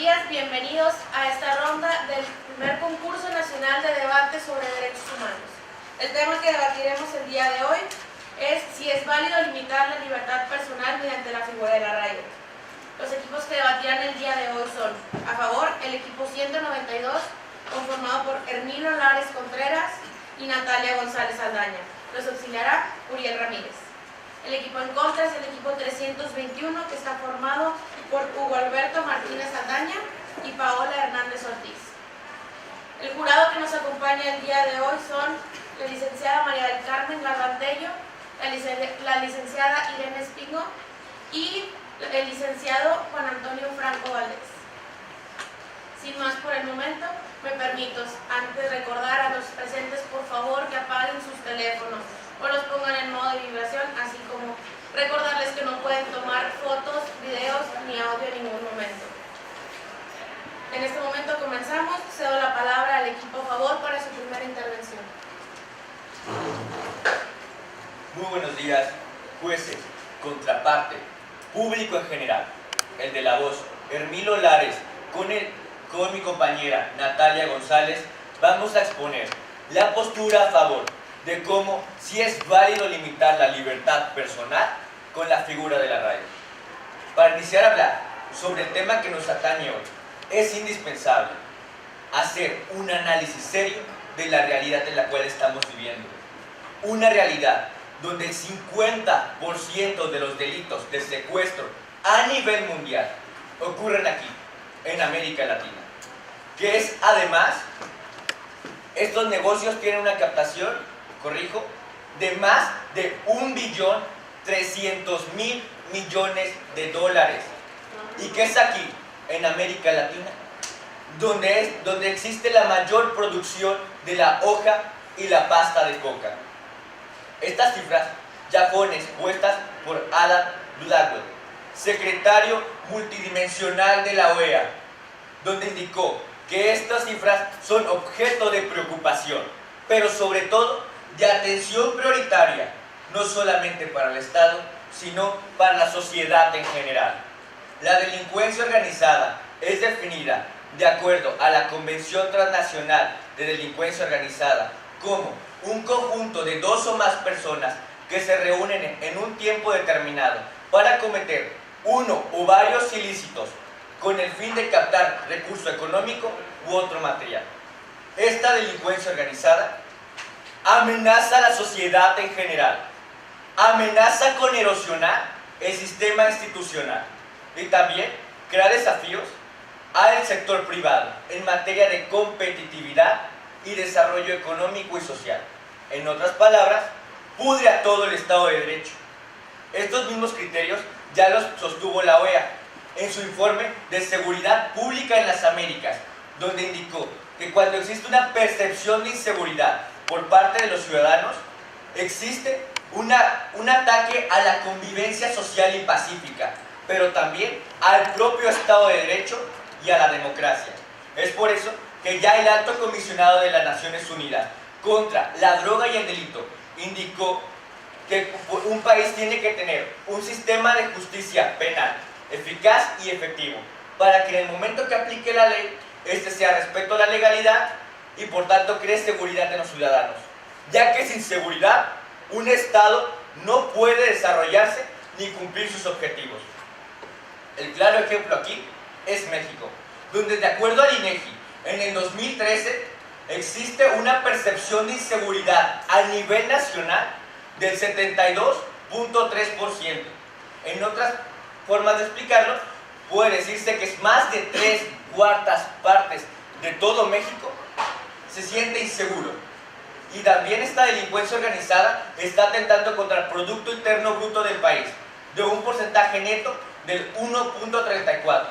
días, bienvenidos a esta ronda del primer concurso nacional de debate sobre derechos humanos. El tema que debatiremos el día de hoy es si es válido limitar la libertad personal mediante la figura del arraigo. Los equipos que debatirán el día de hoy son: a favor, el equipo 192, conformado por Hermilo Lares Contreras y Natalia González Aldaña. Los auxiliará Uriel Ramírez. El equipo en contra es el equipo 321, que está formado por Hugo Alberto Martínez Aldaña y Paola Hernández Ortiz. El jurado que nos acompaña el día de hoy son la licenciada María del Carmen Garbandello, la licenciada Irene Espingo y el licenciado Juan Antonio Franco Valdés. Sin más por el momento, me permito, antes de recordar a los presentes, por favor, que apaguen sus teléfonos o los pongan en modo de vibración, así como recordarles que no pueden tomar fotos, videos ni audio en ningún momento. En este momento comenzamos. Cedo la palabra al equipo a favor para su primera intervención. Muy buenos días, jueces, contraparte, público en general. El de la voz, Hermilo Lares, con mi compañera Natalia González, vamos a exponer la postura a favor de cómo si es válido limitar la libertad personal con la figura del arraigo. Para iniciar a hablar sobre el tema que nos atañe hoy, es indispensable hacer un análisis serio de la realidad en la cual estamos viviendo. Una realidad donde el 50% de los delitos de secuestro a nivel mundial ocurren aquí, en América Latina. Que es además, estos negocios tienen una captación, corrijo, de más de 1.300.000.000.000 de dólares. ¿Y qué es aquí, en América Latina? Donde existe la mayor producción de la hoja y la pasta de coca. Estas cifras ya fueron expuestas por Adam Blackwell, secretario multidimensional de la OEA, donde indicó que estas cifras son objeto de preocupación, pero sobre todo de atención prioritaria, no solamente para el Estado, sino para la sociedad en general. La delincuencia organizada es definida de acuerdo a la Convención Transnacional de Delincuencia Organizada como un conjunto de dos o más personas que se reúnen en un tiempo determinado para cometer uno o varios ilícitos con el fin de captar recurso económico u otro material. Esta delincuencia organizada amenaza a la sociedad en general, amenaza con erosionar el sistema institucional y también crea desafíos al sector privado en materia de competitividad y desarrollo económico y social. En otras palabras, pudre a todo el Estado de Derecho. Estos mismos criterios ya los sostuvo la OEA en su informe de seguridad pública en las Américas, donde indicó que cuando existe una percepción de inseguridad por parte de los ciudadanos, existe un ataque a la convivencia social y pacífica, pero también al propio Estado de Derecho y a la democracia. Es por eso que ya el Alto Comisionado de las Naciones Unidas contra la droga y el delito indicó que un país tiene que tener un sistema de justicia penal eficaz y efectivo, para que en el momento que aplique la ley, este sea respeto a la legalidad y por tanto cree seguridad en los ciudadanos, ya que sin seguridad un Estado no puede desarrollarse ni cumplir sus objetivos. El claro ejemplo aquí es México, donde de acuerdo al INEGI, en el 2013 existe una percepción de inseguridad a nivel nacional del 72.3%. En otras formas de explicarlo, puede decirse que es más de 3/4 partes de todo México se siente inseguro. Y también esta delincuencia organizada está atentando contra el Producto Interno Bruto del país, de un porcentaje neto del 1.34.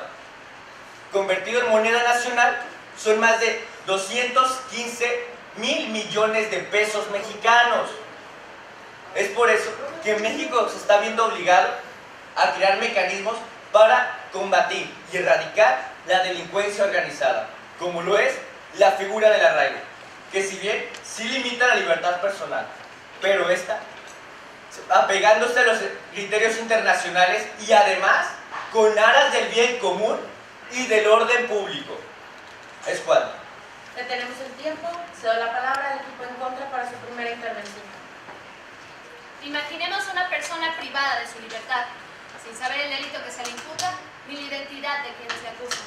Convertido en moneda nacional, son más de 215.000 millones de pesos mexicanos. Es por eso que México se está viendo obligado a crear mecanismos para combatir y erradicar la delincuencia organizada, como lo es la figura del arraigo, que si bien sí limita la libertad personal, pero esta, apegándose a los criterios internacionales y además con aras del bien común, y del orden público. Es cuando. Detenemos el tiempo. Cedo la palabra al equipo en contra para su primera intervención. Imaginemos una persona privada de su libertad, sin saber el delito que se le imputa ni la identidad de quienes le acusan.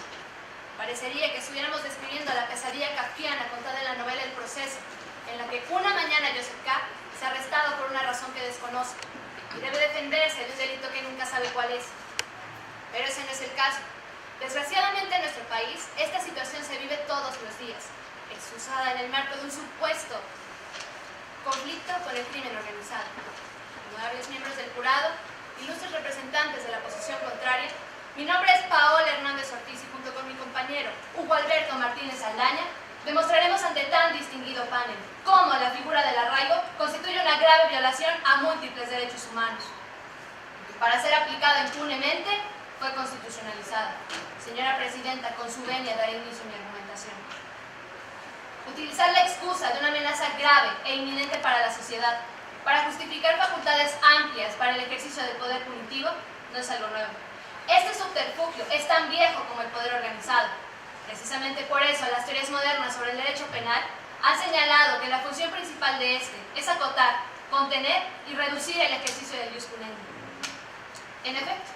Parecería que estuviéramos describiendo la pesadilla kafkiana contada en la novela El Proceso, en la que una mañana Joseph K. es arrestado por una razón que desconoce y debe defenderse de un delito que nunca sabe cuál es. Pero ese no es el caso. Desgraciadamente en nuestro país, esta situación se vive todos los días, exusada en el marco de un supuesto conflicto con el crimen organizado. Honorables miembros del jurado, ilustres representantes de la posición contraria, mi nombre es Paola Hernández Ortiz y junto con mi compañero Hugo Alberto Martínez Aldaña demostraremos ante tan distinguido panel cómo la figura del arraigo constituye una grave violación a múltiples derechos humanos. Para ser aplicada impunemente, fue constitucionalizada. Señora Presidenta, con su venia daré inicio a mi argumentación. Utilizar la excusa de una amenaza grave e inminente para la sociedad para justificar facultades amplias para el ejercicio del poder punitivo no es algo nuevo. Este subterfugio es tan viejo como el poder organizado. Precisamente por eso las teorías modernas sobre el derecho penal han señalado que la función principal de este es acotar, contener y reducir el ejercicio del ius cunendi. En efecto,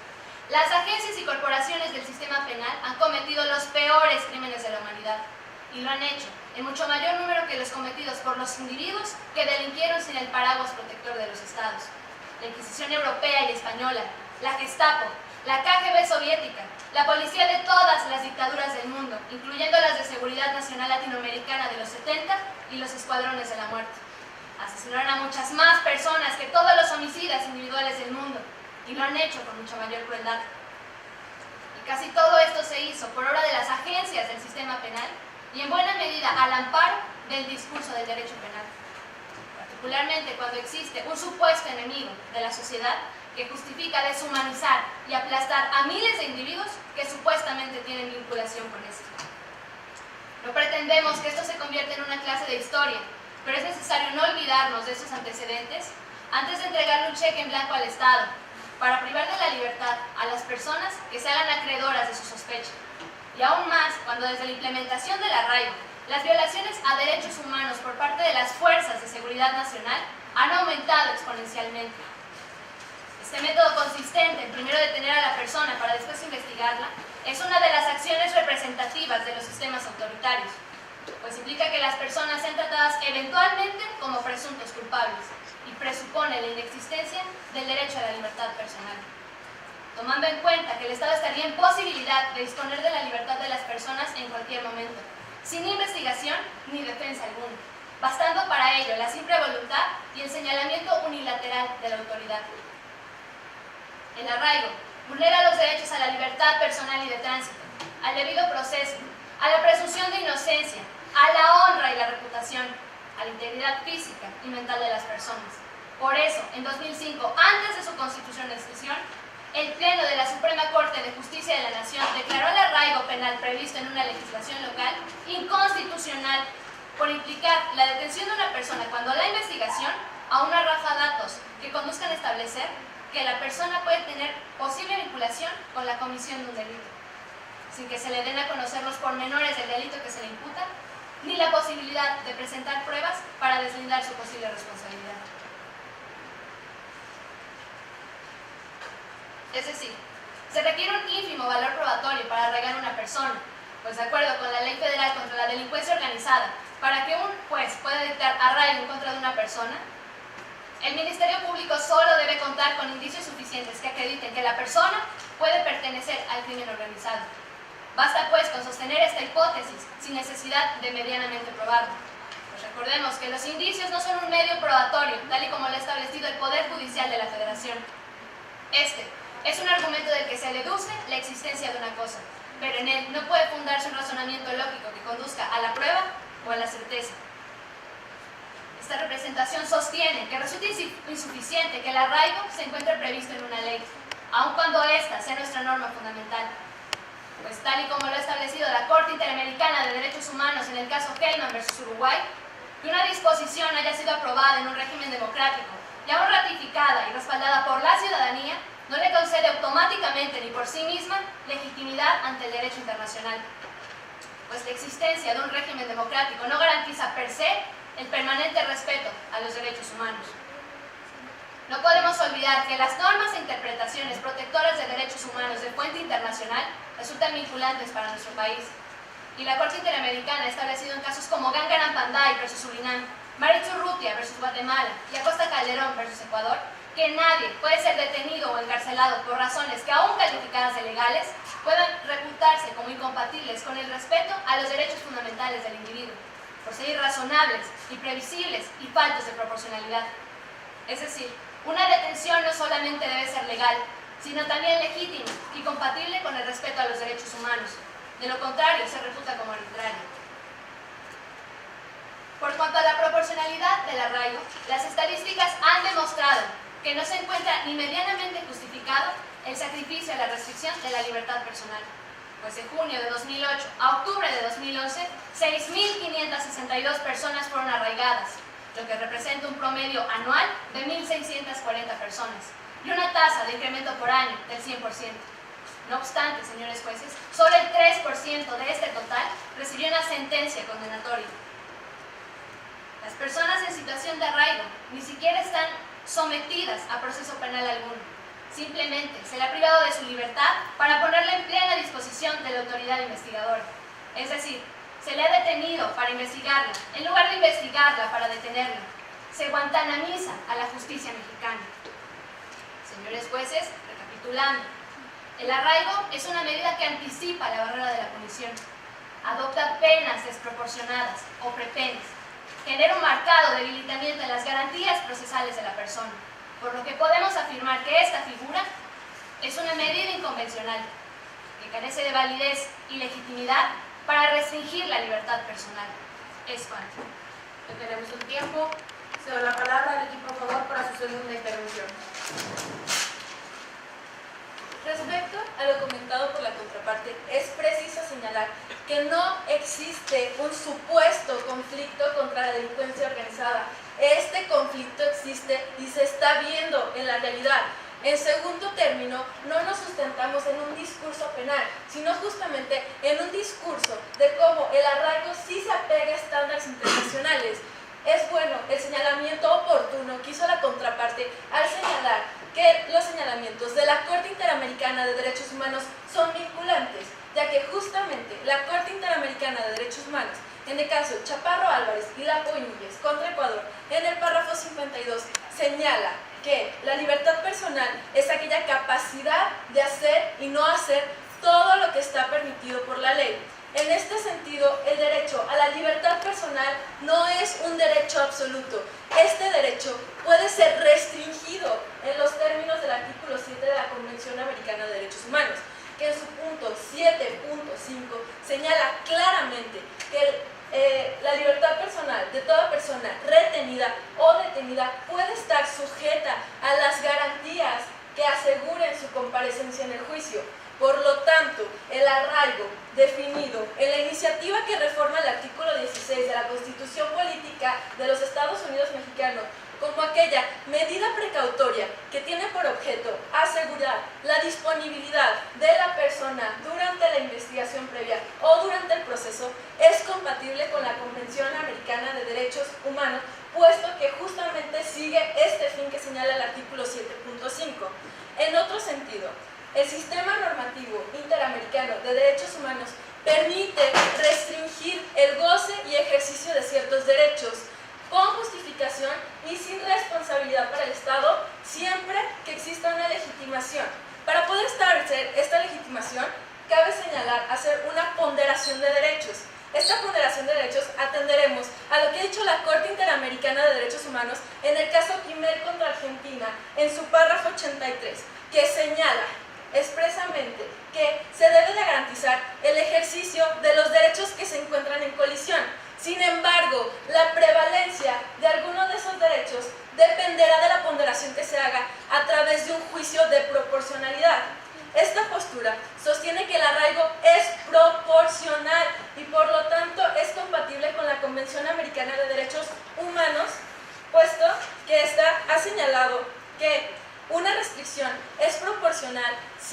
las agencias y corporaciones del sistema penal han cometido los peores crímenes de la humanidad y lo han hecho en mucho mayor número que los cometidos por los individuos que delinquieron sin el paraguas protector de los estados. La Inquisición europea y española, la Gestapo, la KGB soviética, la policía de todas las dictaduras del mundo, incluyendo las de Seguridad Nacional Latinoamericana de los 70 y los escuadrones de la muerte. Asesinaron a muchas más personas que todos los homicidas individuales del mundo y lo han hecho con mucha mayor crueldad. Y casi todo esto se hizo por obra de las agencias del sistema penal y en buena medida al amparo del discurso del derecho penal, particularmente cuando existe un supuesto enemigo de la sociedad que justifica deshumanizar y aplastar a miles de individuos que supuestamente tienen vinculación con esto. No pretendemos que esto se convierta en una clase de historia, pero es necesario no olvidarnos de esos antecedentes antes de entregarle un cheque en blanco al Estado para privar de la libertad a las personas que se hagan acreedoras de su sospecha. Y aún más cuando desde la implementación del arraigo, las violaciones a derechos humanos por parte de las fuerzas de seguridad nacional han aumentado exponencialmente. Este método consistente en primero detener a la persona para después investigarla es una de las acciones representativas de los sistemas autoritarios, pues implica que las personas sean tratadas eventualmente como presuntos culpables y presupone la inexistencia del derecho a la libertad personal. Tomando en cuenta que el Estado estaría en posibilidad de disponer de la libertad de las personas en cualquier momento, sin investigación ni defensa alguna, bastando para ello la simple voluntad y el señalamiento unilateral de la autoridad. El arraigo vulnera los derechos a la libertad personal y de tránsito, al debido proceso, a la presunción de inocencia, a la honra y la reputación, a la integridad física y mental de las personas. Por eso, en 2005, antes de su constitucionalización, el Pleno de la Suprema Corte de Justicia de la Nación declaró el arraigo penal previsto en una legislación local inconstitucional por implicar la detención de una persona cuando la investigación aún no arroja datos que conduzcan a establecer que la persona puede tener posible vinculación con la comisión de un delito, sin que se le den a conocer los pormenores del delito que se le imputa, ni la posibilidad de presentar pruebas para deslindar su posible responsabilidad. Es decir, se requiere un ínfimo valor probatorio para arraigar a una persona, pues de acuerdo con la Ley Federal contra la Delincuencia Organizada, para que un juez pueda dictar arraigo en contra de una persona, el Ministerio Público solo debe contar con indicios suficientes que acrediten que la persona puede pertenecer al crimen organizado. Basta pues con sostener esta hipótesis sin necesidad de medianamente probarlo. Pues recordemos que los indicios no son un medio probatorio, tal y como lo ha establecido el Poder Judicial de la Federación. Este es un argumento del que se deduce la existencia de una cosa, pero en él no puede fundarse un razonamiento lógico que conduzca a la prueba o a la certeza. Esta representación sostiene que resulta insuficiente que el arraigo se encuentre previsto en una ley, aun cuando ésta sea nuestra norma fundamental. Pues tal y como lo ha establecido la Corte Interamericana de Derechos Humanos en el caso Hellman versus Uruguay, que una disposición haya sido aprobada en un régimen democrático y aún ratificada y respaldada por la ciudadanía, no le concede automáticamente ni por sí misma legitimidad ante el derecho internacional, pues la existencia de un régimen democrático no garantiza per se el permanente respeto a los derechos humanos. No podemos olvidar que las normas e interpretaciones protectoras de derechos humanos de fuente internacional resultan vinculantes para nuestro país. Y la Corte Interamericana ha establecido en casos como Gangaram Panday versus Surinam, Maritza Urrutia versus Guatemala y Acosta Calderón versus Ecuador, que nadie puede ser detenido o encarcelado por razones que, aún calificadas de legales, puedan reputarse como incompatibles con el respeto a los derechos fundamentales del individuo, por ser irrazonables, imprevisibles y faltos de proporcionalidad. Es decir, una detención no solamente debe ser legal, sino también legítima y compatible con el respeto a los derechos humanos. De lo contrario, se reputa como arbitraria. Por cuanto a la proporcionalidad del arraigo, las estadísticas han demostrado que no se encuentra ni medianamente justificado el sacrificio a la restricción de la libertad personal, pues de junio de 2008 a octubre de 2011, 6.562 personas fueron arraigadas, lo que representa un promedio anual de 1.640 personas y una tasa de incremento por año del 100%. No obstante, señores jueces, solo el 3% de este total recibió una sentencia condenatoria. Las personas en situación de arraigo ni siquiera están sometidas a proceso penal alguno. Simplemente se le ha privado de su libertad para ponerla en plena disposición de la autoridad investigadora. Es decir, se le ha detenido para investigarla, en lugar de investigarla para detenerla. Se guantanamiza a la justicia mexicana. Señores jueces, recapitulando, el arraigo es una medida que anticipa la barrera de la punición, adopta penas desproporcionadas o prepenas, genera un marcado debilitamiento en las garantías procesales de la persona, por lo que podemos afirmar que esta figura es una medida inconvencional, que carece de validez y legitimidad para restringir la libertad personal. Es cuanto. Ya tenemos un tiempo. Cedo la palabra al equipo a favor para su segunda intervención. Respecto a lo comentado por la contraparte, es preciso señalar que no existe un supuesto conflicto contra la delincuencia organizada. Este conflicto existe y se está viendo en la realidad. En segundo término, no nos sustentamos en un discurso penal, sino justamente en un discurso de cómo el arraigo sí se apega a estándares internacionales. Es bueno el señalamiento oportuno que hizo la contraparte al señalar que los señalamientos de la Corte Interamericana de Derechos Humanos son vinculantes, ya que justamente la Corte Interamericana de Derechos Humanos, en el caso Chaparro Álvarez y Lapo Íñiguez contra Ecuador, en el párrafo 52, señala que la libertad personal es aquella capacidad de hacer y no hacer todo lo que está permitido por la ley. En este sentido, el derecho a la libertad personal no es un derecho absoluto. Este derecho puede ser restringido en los términos del artículo 7 de la Convención Americana de Derechos Humanos, que en su punto 7.5 señala claramente que la libertad personal de toda persona retenida o detenida puede estar sujeta a las garantías que aseguren su comparecencia en el juicio. Por lo tanto, el arraigo definido en la iniciativa que reforma el artículo 16 de la Constitución Política de los Estados Unidos Mexicanos como aquella medida precautoria que tiene por objeto asegurar la disponibilidad de la persona durante la investigación previa o durante el proceso, es compatible con la Convención Americana de Derechos Humanos, puesto que justamente sigue este fin que señala el artículo 7.5. En otro sentido, el sistema normativo interamericano de derechos humanos permite restringir el goce y ejercicio de ciertos derechos con justificación y sin responsabilidad para el Estado, siempre que exista una legitimación. Para poder establecer esta legitimación, cabe señalar hacer una ponderación de derechos. Esta ponderación de derechos atenderemos a lo que ha dicho la Corte Interamericana de Derechos Humanos en el caso Quimer contra Argentina, en su párrafo 83, que señala expresamente que se debe de garantizar el ejercicio de los derechos que se encuentran en colisión. Sin embargo, la prevalencia de algunos de esos derechos dependerá de la ponderación que se haga a través de un juicio de proporcionalidad. Esta postura sostiene que el arraigo es proporcional y por lo tanto es compatible con la Convención Americana de Derechos Humanos, puesto que ésta ha señalado que una restricción es proporcional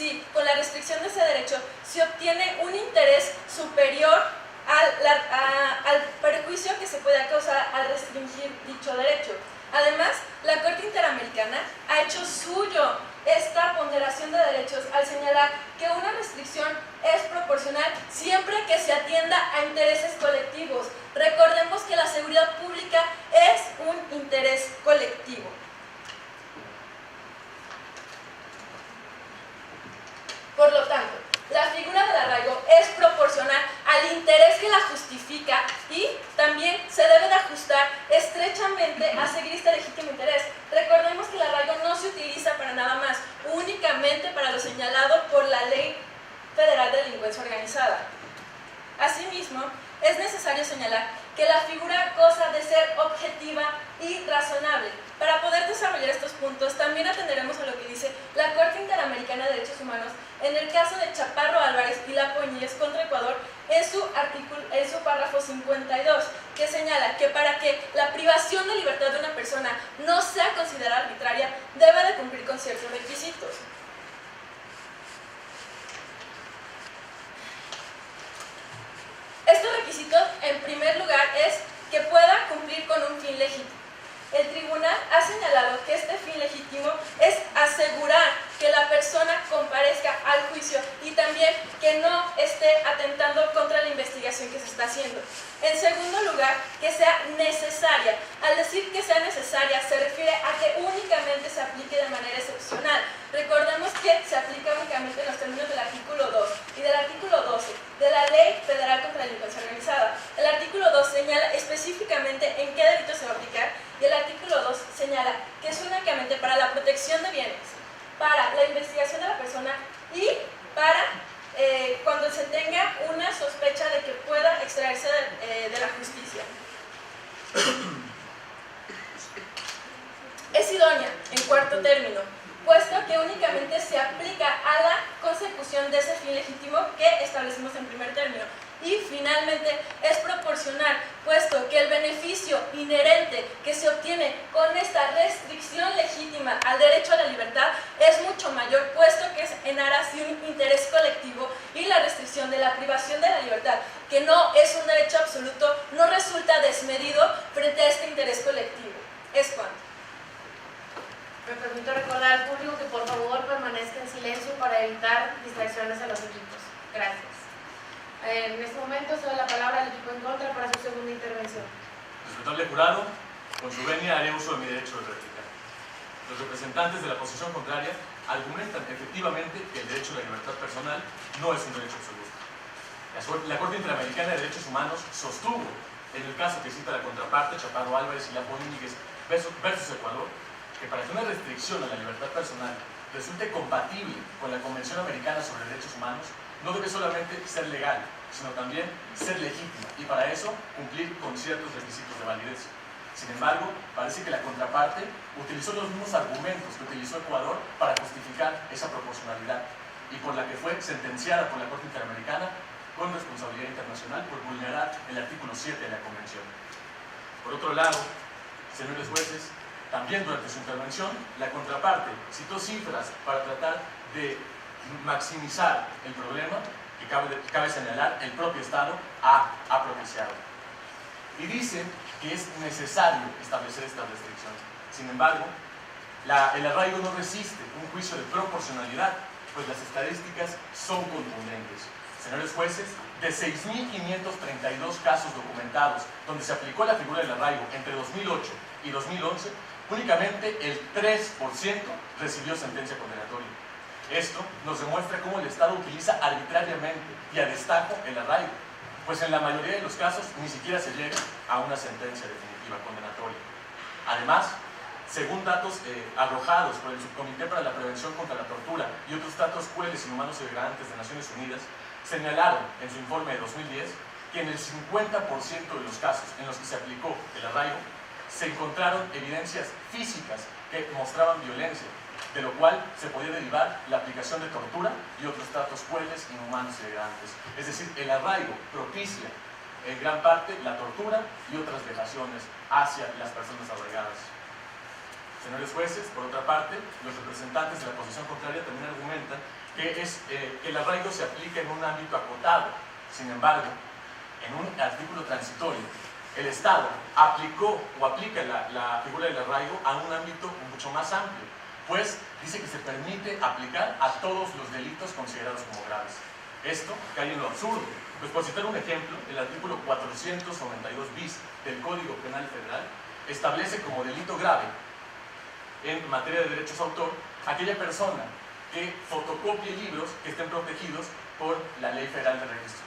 si con la restricción de ese derecho se obtiene un interés superior al perjuicio que se pueda causar al restringir dicho derecho. Además, la Corte Interamericana ha hecho suyo esta ponderación de derechos al señalar que una restricción es proporcional siempre que se atienda a intereses colectivos. Recordemos que la seguridad pública es un interés colectivo. Por lo tanto, la figura del arraigo es proporcional al interés que la justifica y también se debe de ajustar estrechamente a seguir este legítimo interés. Recordemos que el arraigo no se utiliza para nada más, únicamente para lo señalado por la Ley Federal de Delincuencia Organizada. Asimismo, es necesario señalar que la figura goza de ser objetiva y razonable. Para poder desarrollar estos puntos, también atenderemos a lo que dice la Corte Interamericana de Derechos Humanos en el caso de Chaparro Álvarez y Lapoñez contra Ecuador en su párrafo 52, que señala que para que la privación de libertad de una persona no sea considerada arbitraria, debe de cumplir con ciertos requisitos. Estos requisitos, en primer lugar, es que pueda cumplir con un fin legítimo. El tribunal ha señalado que este fin legítimo es asegurar que la persona comparezca al juicio y también que no esté atentando contra la investigación que se está haciendo. En segundo lugar, que sea necesaria. Al decir que sea necesaria, se refiere a que únicamente se aplique de manera excepcional. Recordemos que se aplica únicamente en los términos del artículo 2 y del artículo 12 de la Ley Federal contra la Delincuencia Organizada. El artículo 2 señala específicamente en qué delito se va a aplicar y el artículo 2 señala que es únicamente para la protección de bienes, para la investigación de la persona y para cuando se tenga una sospecha de que pueda extraerse de la justicia. Es idónea, en cuarto término, puesto que únicamente se aplica a la consecución de ese fin legítimo que establecimos en primer término. Y finalmente es proporcional, puesto que el beneficio inherente que se obtiene con esta restricción legítima al derecho a la libertad es mucho mayor, puesto que es en aras de un interés colectivo y la restricción de la privación de la libertad, que no es un derecho absoluto, no resulta desmedido frente a este interés colectivo. Es cuanto. Me permito recordar al público que por favor permanezca en silencio para evitar distracciones a los equipos. Gracias. En este momento se da la palabra al equipo en contra para su segunda intervención. Respetable jurado, con su venia haré uso de mi derecho de réplica. Los representantes de la posición contraria argumentan efectivamente que el derecho a la libertad personal no es un derecho absoluto. La Corte Interamericana de Derechos Humanos sostuvo, en el caso que cita la contraparte, Chaparro Álvarez y Lapoñez versus Ecuador, que para que una restricción a la libertad personal resulte compatible con la Convención Americana sobre Derechos Humanos, no debe solamente ser legal, sino también ser legítima, y para eso cumplir con ciertos requisitos de validez. Sin embargo, parece que la contraparte utilizó los mismos argumentos que utilizó Ecuador para justificar esa proporcionalidad, y por la que fue sentenciada por la Corte Interamericana con responsabilidad internacional por vulnerar el artículo 7 de la Convención. Por otro lado, señores jueces, también durante su intervención, la contraparte citó cifras para tratar de maximizar el problema que cabe señalar el propio Estado ha propiciado. Y dice que es necesario establecer esta restricción. Sin embargo, el arraigo no resiste un juicio de proporcionalidad, pues las estadísticas son contundentes. Señores jueces, de 6.532 casos documentados donde se aplicó la figura del arraigo entre 2008 y 2011, únicamente el 3% recibió sentencia condenatoria. Esto nos demuestra cómo el Estado utiliza arbitrariamente y a destajo el arraigo, pues en la mayoría de los casos ni siquiera se llega a una sentencia definitiva condenatoria. Además, según datos arrojados por el Subcomité para la Prevención contra la Tortura y otros tratos crueles, inhumanos y degradantes de Naciones Unidas, señalaron en su informe de 2010 que en el 50% de los casos en los que se aplicó el arraigo se encontraron evidencias físicas que mostraban violencia, de lo cual se podía derivar la aplicación de tortura y otros tratos crueles, inhumanos y degradantes. Es decir, el arraigo propicia en gran parte la tortura y otras vejaciones hacia las personas arraigadas. Señores jueces, por otra parte, los representantes de la posición contraria también argumentan que que es que el arraigo se aplica en un ámbito acotado. Sin embargo, en un artículo transitorio, el Estado aplicó o aplica la figura del arraigo a un ámbito mucho más amplio, pues dice que se permite aplicar a todos los delitos considerados como graves. Esto cae en lo absurdo, pues por citar un ejemplo, el artículo 492 bis del Código Penal Federal establece como delito grave en materia de derechos de autor aquella persona que fotocopie libros que estén protegidos por la Ley Federal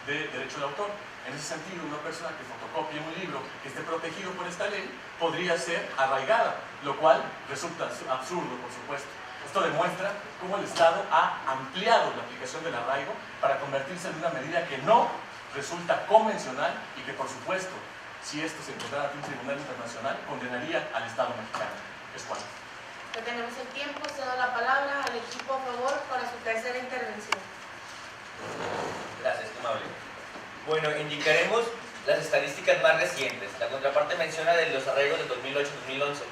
de Derecho de Autor. En ese sentido, una persona que fotocopie un libro que esté protegido por esta ley podría ser arraigada, lo cual resulta absurdo, por supuesto. Esto demuestra cómo el Estado ha ampliado la aplicación del arraigo para convertirse en una medida que no resulta convencional y que, por supuesto, si esto se encontrara ante un tribunal internacional, condenaría al Estado mexicano. Es cuanto. Detenemos el tiempo, cedo la palabra al equipo a favor para su tercera intervención. Gracias, amable. Bueno, indicaremos las estadísticas más recientes. La contraparte menciona de los arraigos de 2008-2011.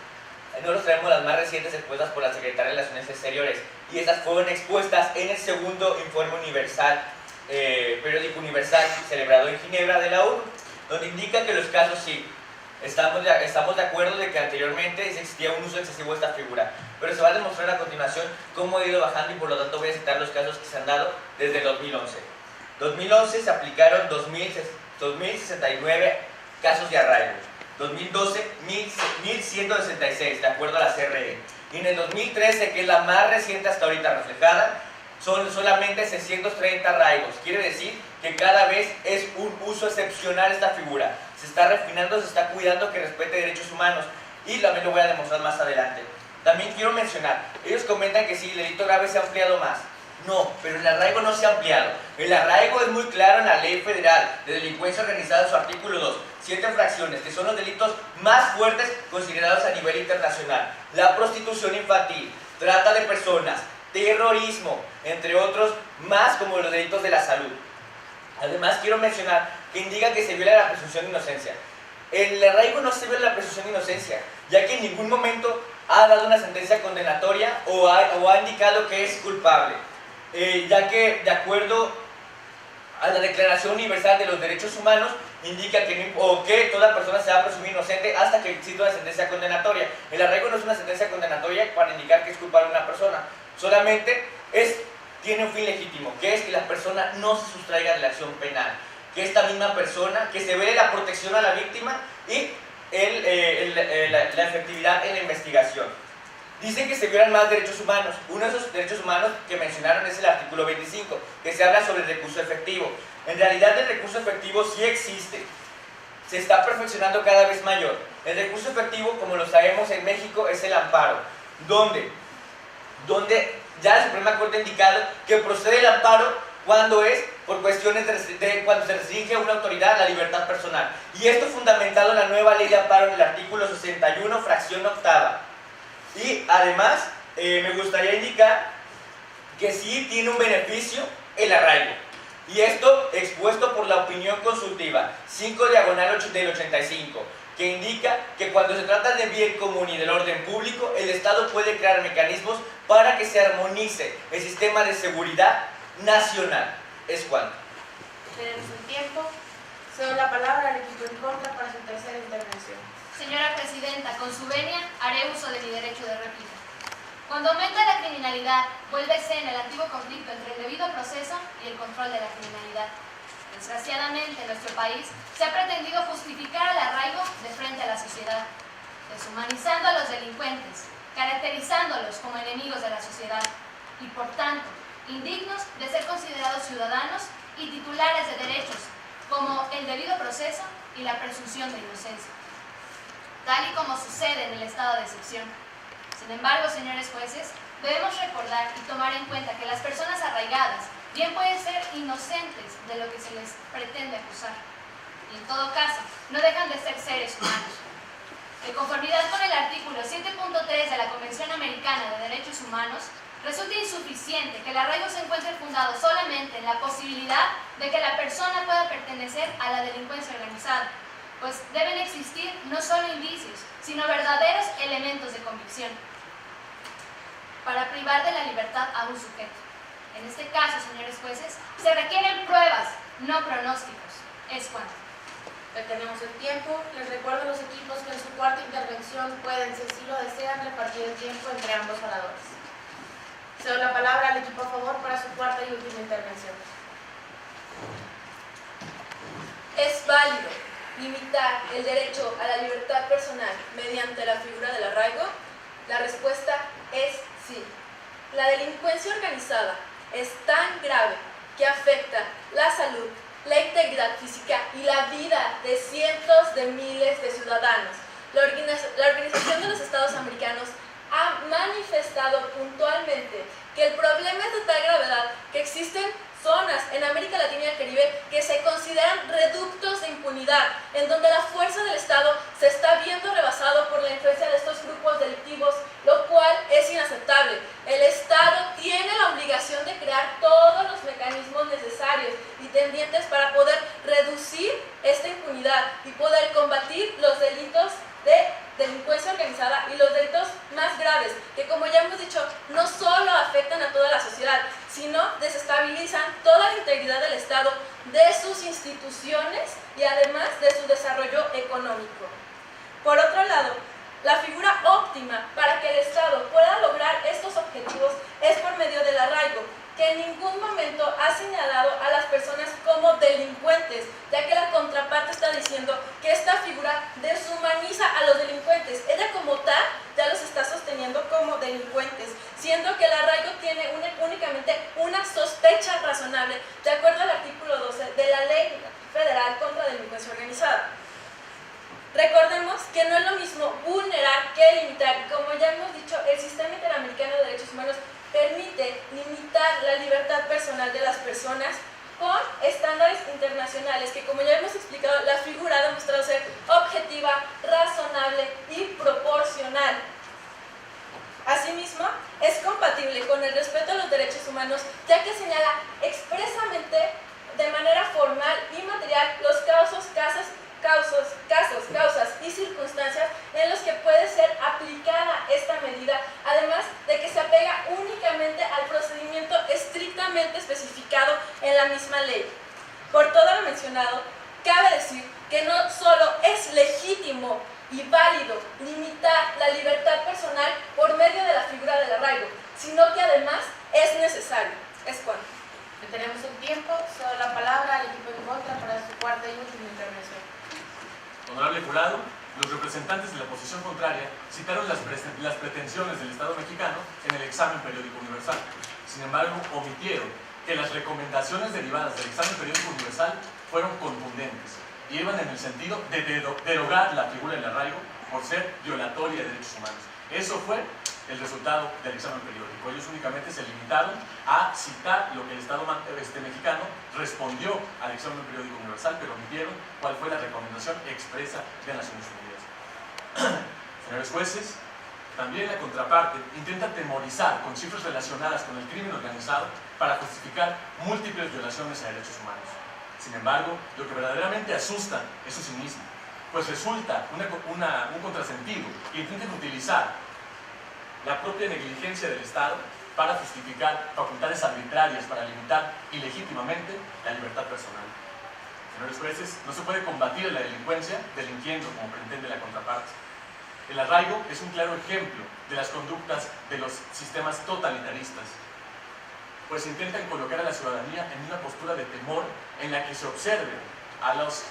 Nosotros traemos las más recientes expuestas por la Secretaría de Relaciones Exteriores y estas fueron expuestas en el segundo informe universal, periódico universal celebrado en Ginebra de la ONU, donde indica que los casos sí. Estamos de acuerdo de que anteriormente existía un uso excesivo de esta figura, pero se va a demostrar a continuación cómo ha ido bajando y por lo tanto voy a citar los casos que se han dado desde el 2011. 2011 se aplicaron 2.069 casos de arraigo, 2012 1.166 de acuerdo a la CRE, y en el 2013, que es la más reciente hasta ahorita reflejada, son solamente 630 arraigos. Quiere decir que cada vez es un uso excepcional esta figura. Se está refinando, se está cuidando que respete derechos humanos y también lo voy a demostrar más adelante. También quiero mencionar, ellos comentan que sí, el delito grave se ha ampliado más. No, pero el arraigo no se ha ampliado. El arraigo es muy claro en la Ley Federal de Delincuencia Organizada en su artículo 2. 7 infracciones, que son los delitos más fuertes considerados a nivel internacional. La prostitución infantil, trata de personas, terrorismo, entre otros más como los delitos de la salud. Además quiero mencionar que indica que se viola la presunción de inocencia. El arraigo no se viola la presunción de inocencia, ya que en ningún momento ha dado una sentencia condenatoria o ha indicado que es culpable, ya que de acuerdo a la Declaración Universal de los Derechos Humanos indica que toda persona se va a presumir inocente hasta que exista una sentencia condenatoria. El arraigo no es una sentencia condenatoria para indicar que es culpable una persona, solamente tiene un fin legítimo, que es que la persona no se sustraiga de la acción penal, que esta misma persona, que se vele la protección a la víctima y la efectividad en la investigación. Dicen que se violan más derechos humanos. Uno de esos derechos humanos que mencionaron es el artículo 25, que se habla sobre el recurso efectivo. En realidad el recurso efectivo sí existe, se está perfeccionando cada vez mayor. El recurso efectivo, como lo sabemos en México, es el amparo, donde ya la Suprema Corte ha indicado que procede el amparo cuando es por cuestiones cuando se restringe a una autoridad la libertad personal. Y esto fundamentado en la nueva ley de amparo en el artículo 61, fracción octava. Y además, me gustaría indicar que sí tiene un beneficio el arraigo. Y esto expuesto por la opinión consultiva 5/8 del 85, que indica que cuando se trata de bien común y del orden público, el Estado puede crear mecanismos para que se armonice el sistema de seguridad nacional. Es cuanto. Tenemos un tiempo. Cedo la palabra al equipo en contra para su tercera intervención. Señora Presidenta, con su venia haré uso de mi derecho de réplica. Cuando aumenta la criminalidad, vuelve escena el antiguo conflicto entre el debido proceso y el control de la criminalidad. Desgraciadamente, en nuestro país se ha pretendido justificar el arraigo de frente a la sociedad, deshumanizando a los delincuentes, caracterizándolos como enemigos de la sociedad y, por tanto, indignos de ser considerados ciudadanos y titulares de derechos, como el debido proceso y la presunción de inocencia, tal y como sucede en el estado de excepción. Sin embargo, señores jueces, debemos recordar y tomar en cuenta que las personas arraigadas bien pueden ser inocentes de lo que se les pretende acusar, y en todo caso, no dejan de ser seres humanos. De conformidad con el artículo 7.3 de la Convención Americana de Derechos Humanos, resulta insuficiente que el arraigo se encuentre fundado solamente en la posibilidad de que la persona pueda pertenecer a la delincuencia organizada, pues deben existir no solo indicios, sino verdaderos elementos de convicción para privar de la libertad a un sujeto. En este caso, señores jueces, se requieren pruebas, no pronósticos. Es cuanto. Detenemos el tiempo. Les recuerdo a los equipos que en su cuarta intervención pueden, si así lo desean, repartir el tiempo entre ambos oradores. Cedo la palabra al equipo a favor para su cuarta y última intervención. ¿Es válido limitar el derecho a la libertad personal mediante la figura del arraigo? La respuesta es sí. La delincuencia organizada es tan grave que afecta la salud, la integridad física y la vida de cientos de miles de ciudadanos. La Organización de los Estados Americanos ha manifestado puntualmente que el problema es de tal gravedad que existen zonas en América Latina y el Caribe que se consideran reductos de impunidad, en donde la fuerza del Estado se está viendo rebasado por la influencia de estos grupos delictivos, lo cual es inaceptable. El Estado tiene la obligación de crear todos los mecanismos necesarios y tendientes para poder reducir esta impunidad y poder combatir los delitos de delincuencia organizada y los delitos más graves, que como ya hemos dicho, no solo afectan a toda la sociedad, sino desestabilizan toda la integridad del Estado, de sus instituciones y además de su desarrollo económico. Por otro lado, la figura óptima para que el Estado pueda lograr estos objetivos es por medio del arraigo, que en ningún momento ha señalado a las personas como delincuentes, ya que la contraparte está diciendo que esta figura deshumaniza a los delincuentes. Ella como tal ya los está sosteniendo como delincuentes, siendo que el arraigo tiene únicamente una sospecha razonable, de acuerdo al artículo 12 de la Ley Federal contra la Delincuencia Organizada. Recordemos que no es lo mismo vulnerar que limitar. Como ya hemos dicho, el Sistema Interamericano de Derechos Humanos permite limitar la libertad personal de las personas con estándares internacionales que, como ya hemos explicado, la figura ha demostrado ser objetiva, razonable y proporcional. Asimismo, es compatible con el respeto a los derechos humanos, ya que señala expresamente de manera formal y material los causas y circunstancias en los que puede ser aplicada esta medida, además de que se apega únicamente al procedimiento estrictamente especificado en la misma ley. Por todo lo mencionado, cabe decir que no solo es legítimo y válido limitar la libertad personal por medio de la figura del arraigo, sino que además es necesario. Es cuanto. Detenemos el tiempo. Cedo la palabra al equipo en contra para su cuarta y última intervención. Honorable jurado, los representantes de la posición contraria citaron las pretensiones del Estado mexicano en el examen periódico universal. Sin embargo, omitieron que las recomendaciones derivadas del examen periódico universal fueron contundentes y iban en el sentido de derogar la figura del arraigo por ser violatoria de derechos humanos. Eso fue el resultado del examen periódico. Ellos únicamente se limitaron a citar lo que el Estado mexicano respondió al examen periódico universal, pero omitieron cuál fue la recomendación expresa de Naciones Unidas. Señores jueces, también la contraparte intenta temorizar con cifras relacionadas con el crimen organizado para justificar múltiples violaciones a derechos humanos. Sin embargo, lo que verdaderamente asusta es su cinismo, pues resulta un contrasentido que intenten utilizar la propia negligencia del Estado para justificar facultades arbitrarias para limitar ilegítimamente la libertad personal. Señores jueces, no se puede combatir la delincuencia delinquiendo como pretende la contraparte. El arraigo es un claro ejemplo de las conductas de los sistemas totalitaristas, pues intentan colocar a la ciudadanía en una postura de temor en la que se observe a los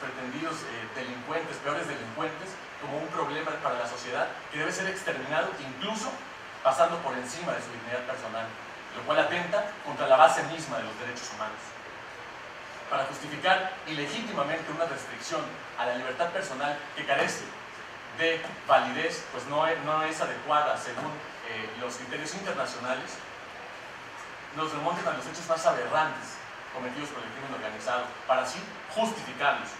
pretendidos delincuentes, peores delincuentes, como un problema para la sociedad que debe ser exterminado, incluso pasando por encima de su dignidad personal, lo cual atenta contra la base misma de los derechos humanos. Para justificar ilegítimamente una restricción a la libertad personal que carece de validez, pues no es adecuada según los criterios internacionales, nos remontan a los hechos más aberrantes cometidos por el crimen organizado, para así justificarlos.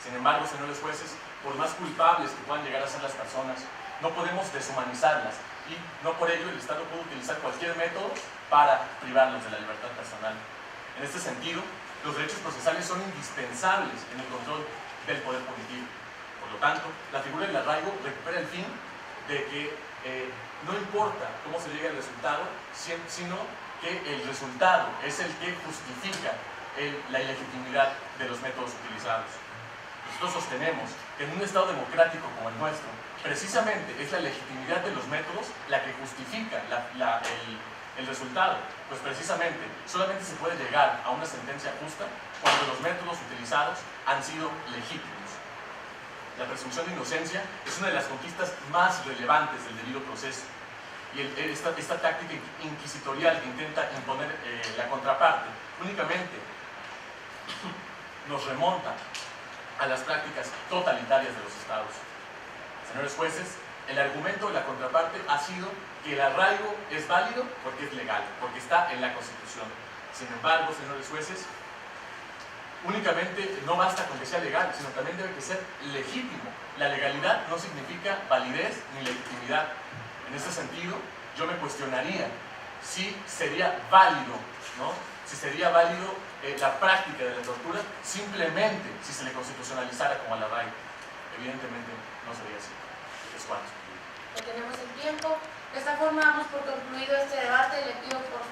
Sin embargo, señores jueces, por más culpables que puedan llegar a ser las personas, no podemos deshumanizarlas y no por ello el Estado puede utilizar cualquier método para privarlos de la libertad personal. En este sentido, los derechos procesales son indispensables en el control del poder punitivo. Por lo tanto, la figura del arraigo recupera el fin de que no importa cómo se llegue al resultado, sino que el resultado es el que justifica la ilegitimidad de los métodos utilizados. Nosotros sostenemos que en un Estado democrático como el nuestro, precisamente es la legitimidad de los métodos la que justifica el resultado, pues precisamente solamente se puede llegar a una sentencia justa cuando los métodos utilizados han sido legítimos. La presunción de inocencia es una de las conquistas más relevantes del debido proceso, y esta táctica inquisitorial que intenta imponer la contraparte únicamente nos remonta a las prácticas totalitarias de los estados. Señores jueces, el argumento de la contraparte ha sido que el arraigo es válido porque es legal, porque está en la Constitución. Sin embargo, señores jueces, únicamente no basta con que sea legal, sino también debe que ser legítimo. La legalidad no significa validez ni legitimidad. En ese sentido, yo me cuestionaría si sería válido, ¿no? Si sería válido la práctica de la tortura simplemente si se le constitucionalizara como al arraigo. Evidentemente no sería así. Es cuanto. Ya tenemos el tiempo. De esta forma damos por concluido este debate. Le pido por